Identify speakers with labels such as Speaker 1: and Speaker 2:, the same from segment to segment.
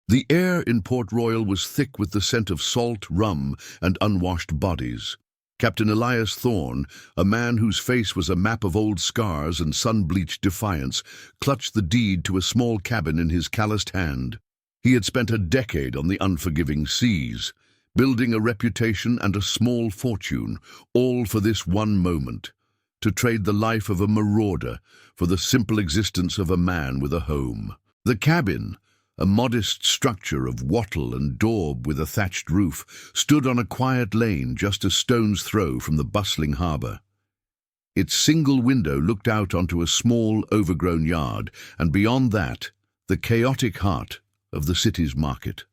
Speaker 1: The air in Port Royal was thick with the scent of salt, rum, and unwashed bodies. Captain Elias Thorne, a man whose face was a map of old scars and sun-bleached defiance, clutched the deed to a small cabin in his calloused hand. He had spent a decade on the unforgiving seas, building a reputation and a small fortune, all for this one moment, to trade the life of a marauder for the simple existence of a man with a home. The cabin, a modest structure of wattle and daub with a thatched roof, stood on a quiet lane just a stone's throw from the bustling harbour. Its single window looked out onto a small, overgrown yard, and beyond that, the chaotic heart of the city's market.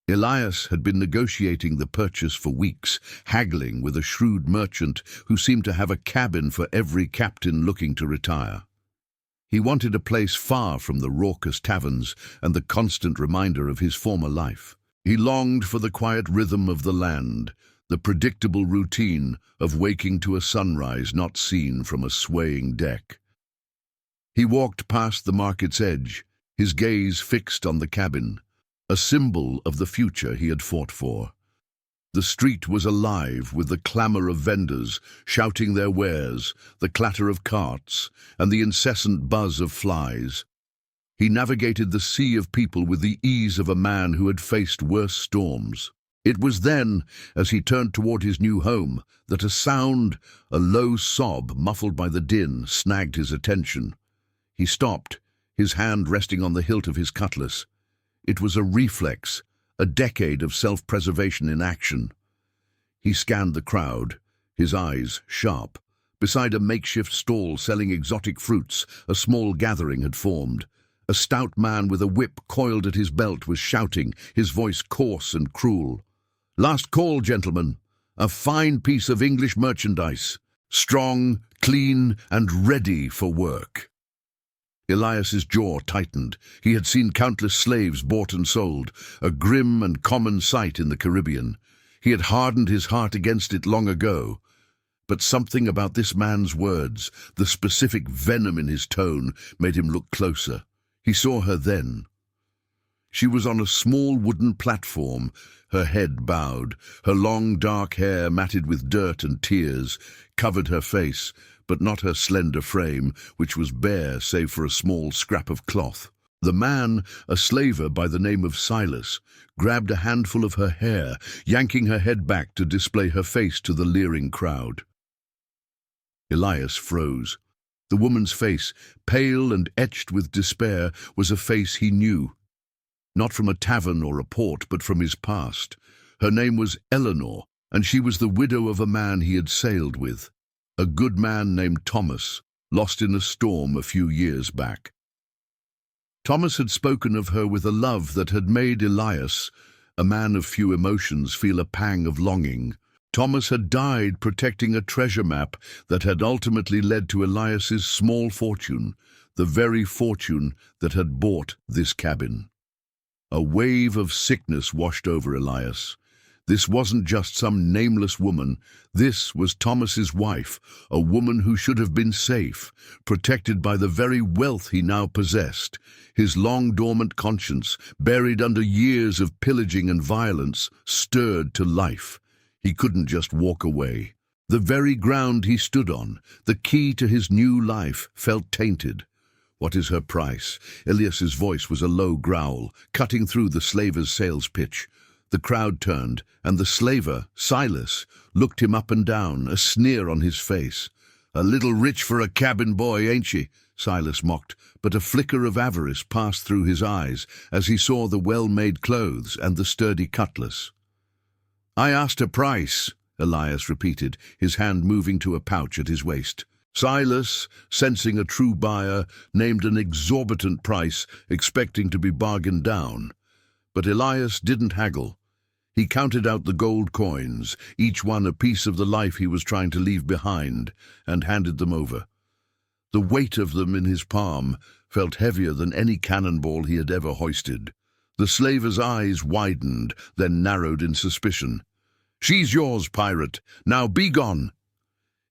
Speaker 1: Elias had been negotiating the purchase for weeks, haggling with a shrewd merchant who seemed to have a cabin for every captain looking to retire. He wanted a place far from the raucous taverns and the constant reminder of his former life. He longed for the quiet rhythm of the land, the predictable routine of waking to a sunrise not seen from a swaying deck. He walked past the market's edge, his gaze fixed on the cabin, a symbol of the future he had fought for. The street was alive with the clamour of vendors shouting their wares, the clatter of carts, and the incessant buzz of flies. He navigated the sea of people with the ease of a man who had faced worse storms. It was then, as he turned toward his new home, that a sound, a low sob muffled by the din, snagged his attention. He stopped, his hand resting on the hilt of his cutlass. It was a reflex, a decade of self-preservation in action. He scanned the crowd, his eyes sharp. Beside a makeshift stall selling exotic fruits, a small gathering had formed. A stout man with a whip coiled at his belt was shouting, his voice coarse and cruel. "Last call, gentlemen. A fine piece of English merchandise. Strong, clean, and ready for work." Elias's jaw tightened. He had seen countless slaves bought and sold, a grim and common sight in the Caribbean. He had hardened his heart against it long ago. But something about this man's words, the specific venom in his tone, made him look closer. He saw her then. She was on a small wooden platform, her head bowed. Her long dark hair, matted with dirt and tears, covered her face, but not her slender frame, which was bare save for a small scrap of cloth. The man, a slaver by the name of Silas, grabbed a handful of her hair, yanking her head back to display her face to the leering crowd. Elias froze. The woman's face, pale and etched with despair, was a face he knew. Not from a tavern or a port, but from his past. Her name was Eleanor, and she was the widow of a man he had sailed with. A good man named Thomas, lost in a storm a few years back. Thomas had spoken of her with a love that had made Elias, a man of few emotions, feel a pang of longing. Thomas had died protecting a treasure map that had ultimately led to Elias's small fortune, the very fortune that had bought this cabin. A wave of sickness washed over Elias. This wasn't just some nameless woman. This was Thomas's wife, a woman who should have been safe, protected by the very wealth he now possessed. His long-dormant conscience, buried under years of pillaging and violence, stirred to life. He couldn't just walk away. The very ground he stood on, the key to his new life, felt tainted. "What is her price?" Elias's voice was a low growl, cutting through the slaver's sales pitch. The crowd turned, and the slaver, Silas, looked him up and down, a sneer on his face. "A little rich for a cabin boy, ain't she?" Silas mocked, but a flicker of avarice passed through his eyes as he saw the well-made clothes and the sturdy cutlass. "I asked a price," Elias repeated, his hand moving to a pouch at his waist. Silas, sensing a true buyer, named an exorbitant price, expecting to be bargained down. But Elias didn't haggle. He counted out the gold coins, each one a piece of the life he was trying to leave behind, and handed them over. The weight of them in his palm felt heavier than any cannonball he had ever hoisted. The slaver's eyes widened, then narrowed in suspicion. "She's yours, pirate. Now be gone."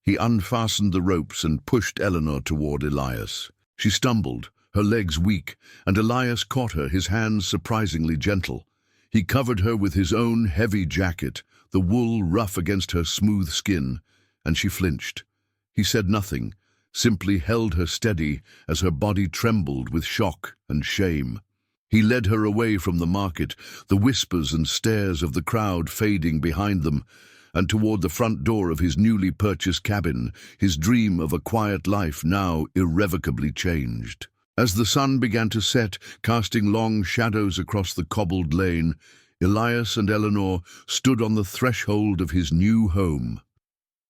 Speaker 1: He unfastened the ropes and pushed Eleanor toward Elias. She stumbled, her legs weak, and Elias caught her, his hands surprisingly gentle. He covered her with his own heavy jacket, the wool rough against her smooth skin, and she flinched. He said nothing, simply held her steady as her body trembled with shock and shame. He led her away from the market, the whispers and stares of the crowd fading behind them, and toward the front door of his newly purchased cabin, his dream of a quiet life now irrevocably changed. As the sun began to set, casting long shadows across the cobbled lane, Elias and Eleanor stood on the threshold of his new home.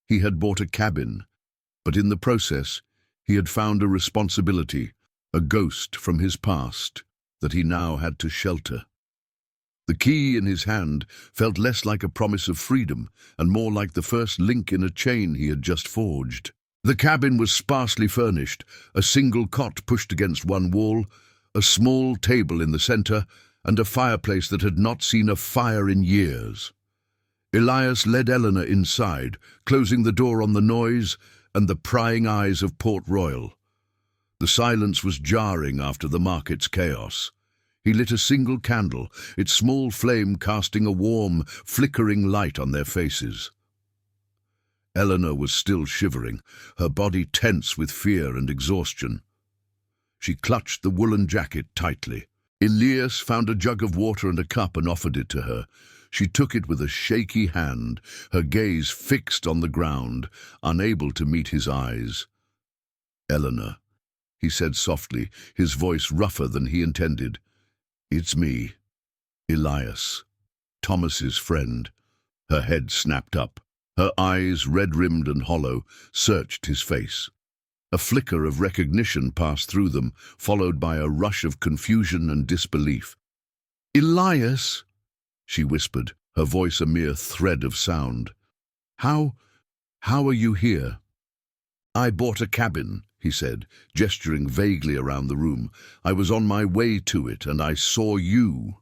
Speaker 1: He had bought a cabin, but in the process, he had found a responsibility, a ghost from his past, that he now had to shelter. The key in his hand felt less like a promise of freedom and more like the first link in a chain he had just forged. The cabin was sparsely furnished, a single cot pushed against one wall, a small table in the center, and a fireplace that had not seen a fire in years. Elias led Eleanor inside, closing the door on the noise and the prying eyes of Port Royal. The silence was jarring after the market's chaos. He lit a single candle, its small flame casting a warm, flickering light on their faces. Eleanor was still shivering, her body tense with fear and exhaustion. She clutched the woolen jacket tightly. Elias found a jug of water and a cup and offered it to her. She took it with a shaky hand, her gaze fixed on the ground, unable to meet his eyes. "Eleanor," he said softly, his voice rougher than he intended. "It's me, Elias, Thomas's friend." Her head snapped up. Her eyes, red-rimmed and hollow, searched his face. A flicker of recognition passed through them, followed by a rush of confusion and disbelief. "Elias," she whispered, her voice a mere thread of sound. How are you here?" "I bought a cabin," he said, gesturing vaguely around the room. "I was on my way to it, and I saw you."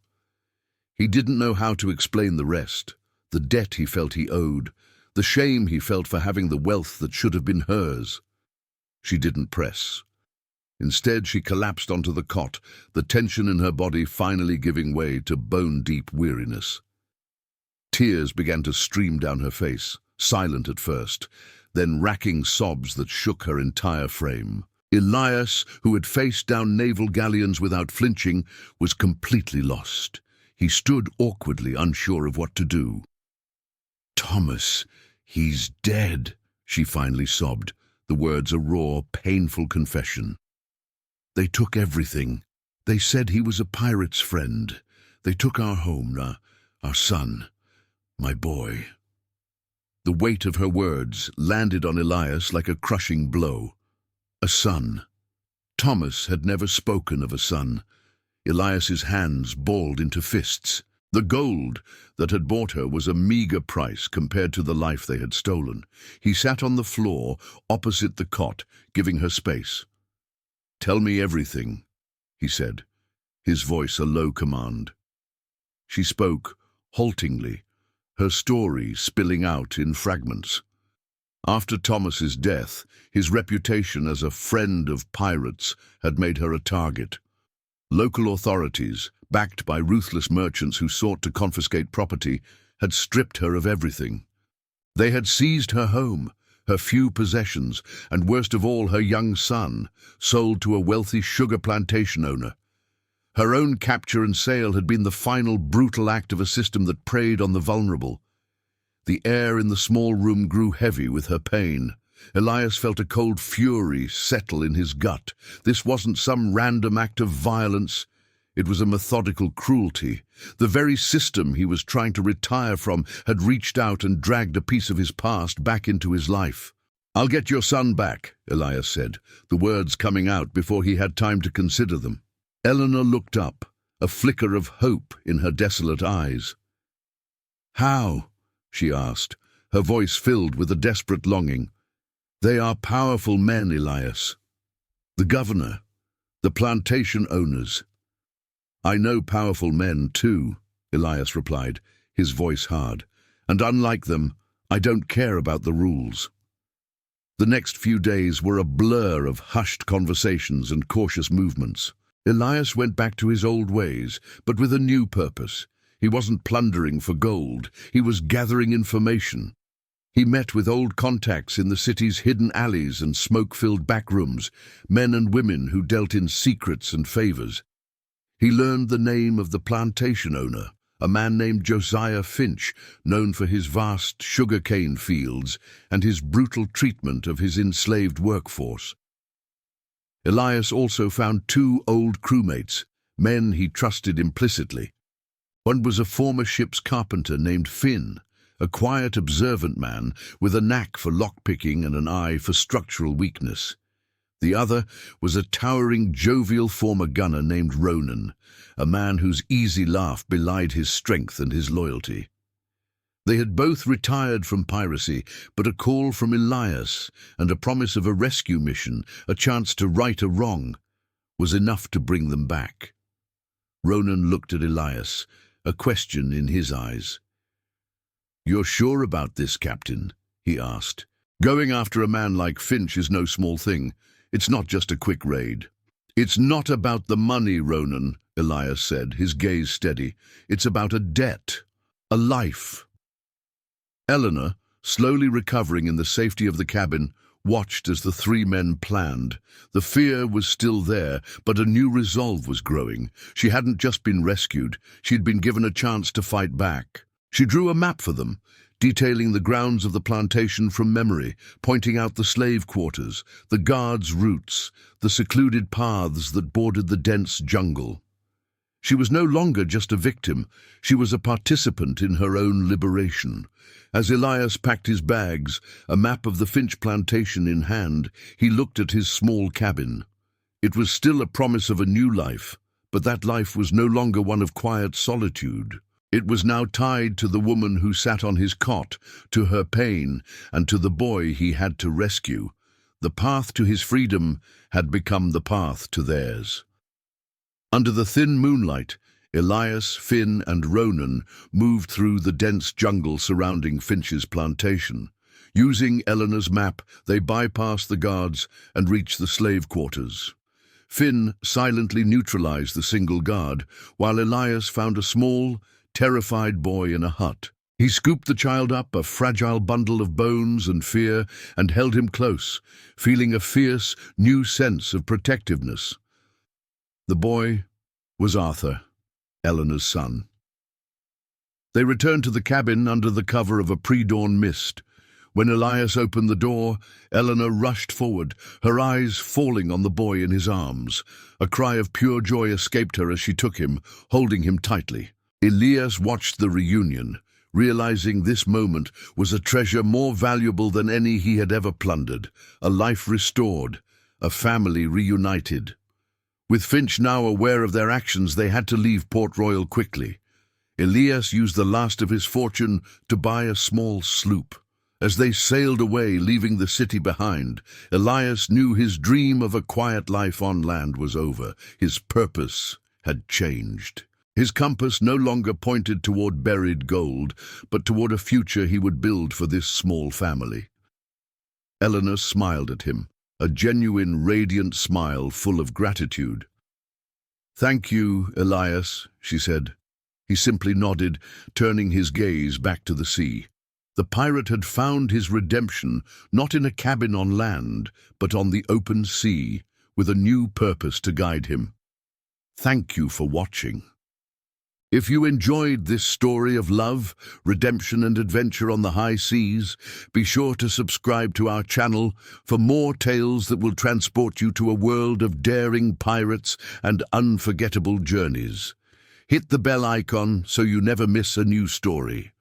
Speaker 1: He didn't know how to explain the rest, the debt he felt he owed, the shame he felt for having the wealth that should have been hers. She didn't press. Instead, she collapsed onto the cot, the tension in her body finally giving way to bone-deep weariness. Tears began to stream down her face, silent at first, then racking sobs that shook her entire frame. Elias, who had faced down naval galleons without flinching, was completely lost. He stood awkwardly, unsure of what to do. "Thomas, he's dead," she finally sobbed, the words a raw, painful confession. "They took everything. They said he was a pirate's friend. They took our home, our son, my boy." The weight of her words landed on Elias like a crushing blow. A son. Thomas had never spoken of a son. Elias's hands balled into fists. The gold that had bought her was a meager price compared to the life they had stolen. He sat on the floor opposite the cot, giving her space. "Tell me everything," he said, his voice a low command. She spoke, haltingly, her story spilling out in fragments. After Thomas's death, his reputation as a friend of pirates had made her a target. Local authorities, backed by ruthless merchants who sought to confiscate property, had stripped her of everything. They had seized her home, her few possessions, and worst of all, her young son, sold to a wealthy sugar plantation owner. Her own capture and sale had been the final brutal act of a system that preyed on the vulnerable. The air in the small room grew heavy with her pain. Elias felt a cold fury settle in his gut. This wasn't some random act of violence. It was a methodical cruelty. The very system he was trying to retire from had reached out and dragged a piece of his past back into his life. "I'll get your son back," Elias said, the words coming out before he had time to consider them. Eleanor looked up, a flicker of hope in her desolate eyes. "How?" she asked, her voice filled with a desperate longing. "They are powerful men, Elias. The governor, the plantation owners." "I know powerful men, too," Elias replied, his voice hard. "And unlike them, I don't care about the rules." The next few days were a blur of hushed conversations and cautious movements. Elias went back to his old ways, but with a new purpose. He wasn't plundering for gold, he was gathering information. He met with old contacts in the city's hidden alleys and smoke-filled backrooms, men and women who dealt in secrets and favors. He learned the name of the plantation owner, a man named Josiah Finch, known for his vast sugarcane fields and his brutal treatment of his enslaved workforce. Elias also found two old crewmates, men he trusted implicitly. One was a former ship's carpenter named Finn, a quiet, observant man with a knack for lockpicking and an eye for structural weakness. The other was a towering, jovial former gunner named Ronan, a man whose easy laugh belied his strength and his loyalty. They had both retired from piracy, but a call from Elias and a promise of a rescue mission, a chance to right a wrong, was enough to bring them back. Ronan looked at Elias, a question in his eyes. "You're sure about this, Captain?" he asked. "Going after a man like Finch is no small thing. It's not just a quick raid." "It's not about the money, Ronan," Elias said, his gaze steady. "It's about a debt, a life." Eleanor, slowly recovering in the safety of the cabin, watched as the three men planned. The fear was still there, but a new resolve was growing. She hadn't just been rescued, she'd been given a chance to fight back. She drew a map for them, detailing the grounds of the plantation from memory, pointing out the slave quarters, the guards' routes, the secluded paths that bordered the dense jungle. She was no longer just a victim, she was a participant in her own liberation. As Elias packed his bags, a map of the Finch plantation in hand, he looked at his small cabin. It was still a promise of a new life, but that life was no longer one of quiet solitude. It was now tied to the woman who sat on his cot, to her pain, and to the boy he had to rescue. The path to his freedom had become the path to theirs. Under the thin moonlight, Elias, Finn, and Ronan moved through the dense jungle surrounding Finch's plantation. Using Eleanor's map, they bypassed the guards and reached the slave quarters. Finn silently neutralized the single guard, while Elias found a small, terrified boy in a hut. He scooped the child up, a fragile bundle of bones and fear, and held him close, feeling a fierce, new sense of protectiveness. The boy was Arthur, Eleanor's son. They returned to the cabin under the cover of a pre-dawn mist. When Elias opened the door, Eleanor rushed forward, her eyes falling on the boy in his arms. A cry of pure joy escaped her as she took him, holding him tightly. Elias watched the reunion, realizing this moment was a treasure more valuable than any he had ever plundered, a life restored, a family reunited. With Finch now aware of their actions, they had to leave Port Royal quickly. Elias used the last of his fortune to buy a small sloop. As they sailed away, leaving the city behind, Elias knew his dream of a quiet life on land was over. His purpose had changed. His compass no longer pointed toward buried gold, but toward a future he would build for this small family. Eleanor smiled at him, a genuine, radiant smile full of gratitude. "Thank you, Elias," she said. He simply nodded, turning his gaze back to the sea. The pirate had found his redemption not in a cabin on land, but on the open sea, with a new purpose to guide him. Thank you for watching. If you enjoyed this story of love, redemption and adventure on the high seas, be sure to subscribe to our channel for more tales that will transport you to a world of daring pirates and unforgettable journeys. Hit the bell icon so you never miss a new story.